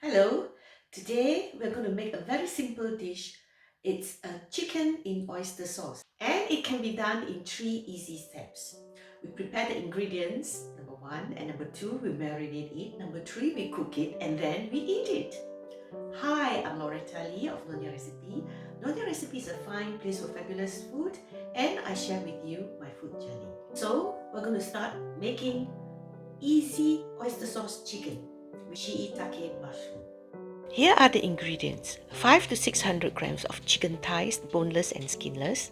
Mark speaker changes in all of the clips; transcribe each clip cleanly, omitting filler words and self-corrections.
Speaker 1: Hello, today we're going to make a very simple dish. It's a chicken in oyster sauce and it can be done in 3 easy steps. We prepare the ingredients, number 1, and number 2 we marinate it, number 3 we cook it and then we eat it. Hi, I'm Rafael of Nyonyarecipe. Nyonyarecipe is a fine place for fabulous food and I share with you my food journey. So we're going to start making easy oyster sauce chicken with shiitake mushroom. Here are the ingredients: 5 to 600 grams of chicken thighs, boneless and skinless,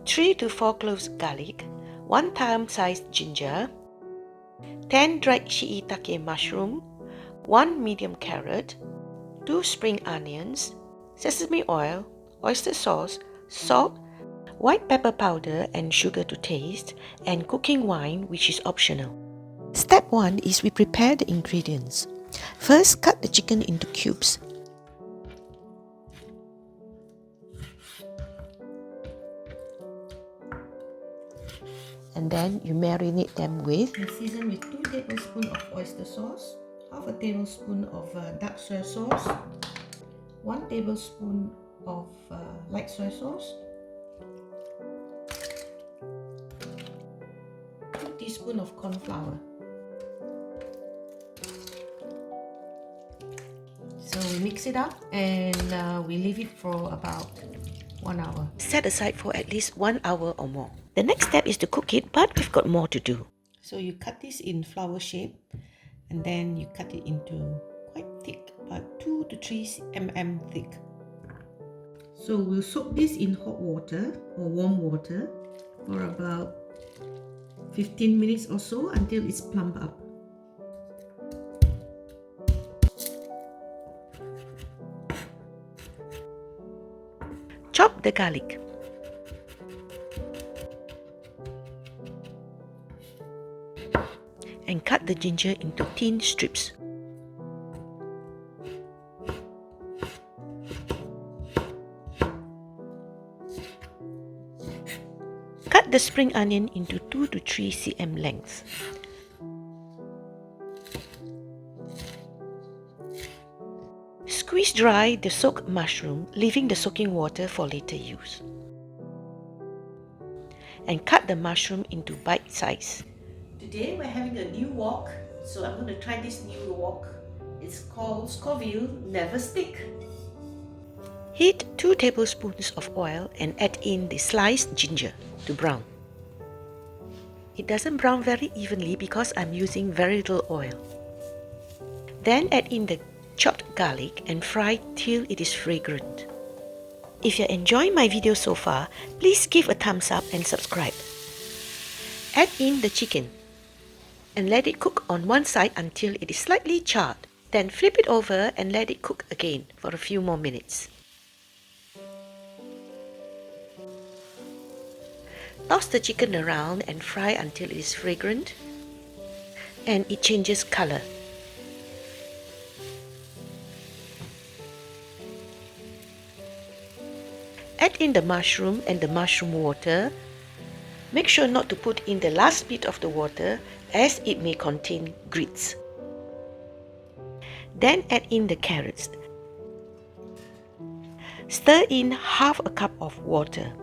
Speaker 1: 3 to 4 cloves garlic, 1 thumb-sized ginger, 10 dried shiitake mushroom, 1 medium carrot, 2 spring onions, sesame oil, oyster sauce, salt, white pepper powder and sugar to taste, and cooking wine, which is optional. Step 1 is we prepare the ingredients. First, cut the chicken into cubes. And then you marinate them with and season with 2 tablespoons of oyster sauce, half a tablespoon of dark soy sauce, 1 tablespoon of light soy sauce, 2 teaspoons of corn flour. So we mix it up and we leave it for about 1 hour. Set aside for at least 1 hour or more. The next step is to cook it, but we've got more to do. So you cut this in flower shape and then you cut it into quite thick, about 2 to 3 mm thick. So we'll soak this in hot water or warm water for about 15 minutes or so until it's plump up. Chop the garlic. And cut the ginger into thin strips. Cut the spring onion into 2 to 3 cm lengths. Squeeze dry the soaked mushroom, leaving the soaking water for later use. And cut the mushroom into bite size. Today we're having a new wok, so I'm going to try this new wok. It's called Scoville Never Stick. Heat 2 tablespoons of oil and add in the sliced ginger to brown. It doesn't brown very evenly because I'm using very little oil. Then add in the chopped garlic and fry till it is fragrant. If you're enjoying my video so far, please give a thumbs up and subscribe. Add in the chicken and let it cook on one side until it is slightly charred. Then flip it over and let it cook again for a few more minutes. Toss the chicken around and fry until it is fragrant and it changes color. Add in the mushroom and the mushroom water. Make sure not to put in the last bit of the water as it may contain grits. Then add in the carrots. Stir in half a cup of water.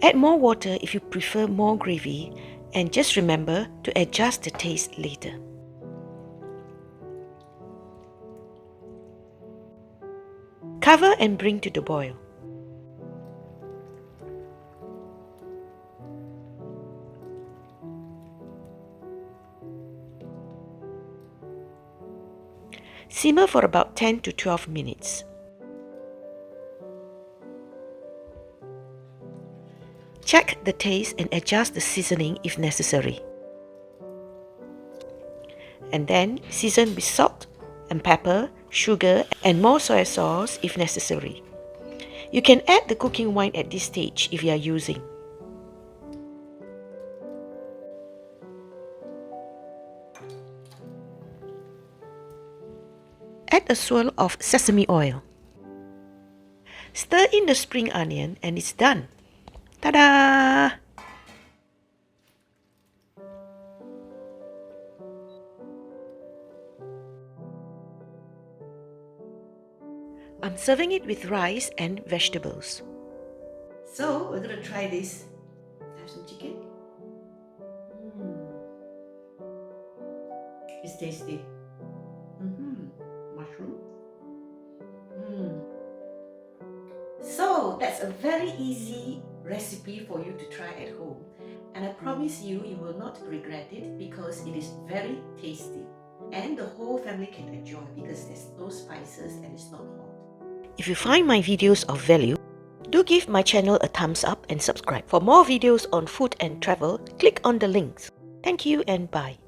Speaker 1: Add more water if you prefer more gravy, and just remember to adjust the taste later. Cover and bring to the boil. Simmer for about 10 to 12 minutes. Check the taste and adjust the seasoning if necessary. And then season with salt and pepper, sugar and more soy sauce if necessary. You can add the cooking wine at this stage if you are using. Add a swirl of sesame oil. Stir in the spring onion and it's done. Ta-da!
Speaker 2: I'm serving it with rice and vegetables.
Speaker 1: So we're gonna try this. Have some chicken. It's tasty. Mushroom. So that's a very easy recipe for you to try at home. And I promise you, you will not regret it because it is very tasty. And the whole family can enjoy because there's no spices and it's not hot.
Speaker 2: If you find my videos of value, do give my channel a thumbs up and subscribe. For more videos on food and travel, click on the links. Thank you and bye.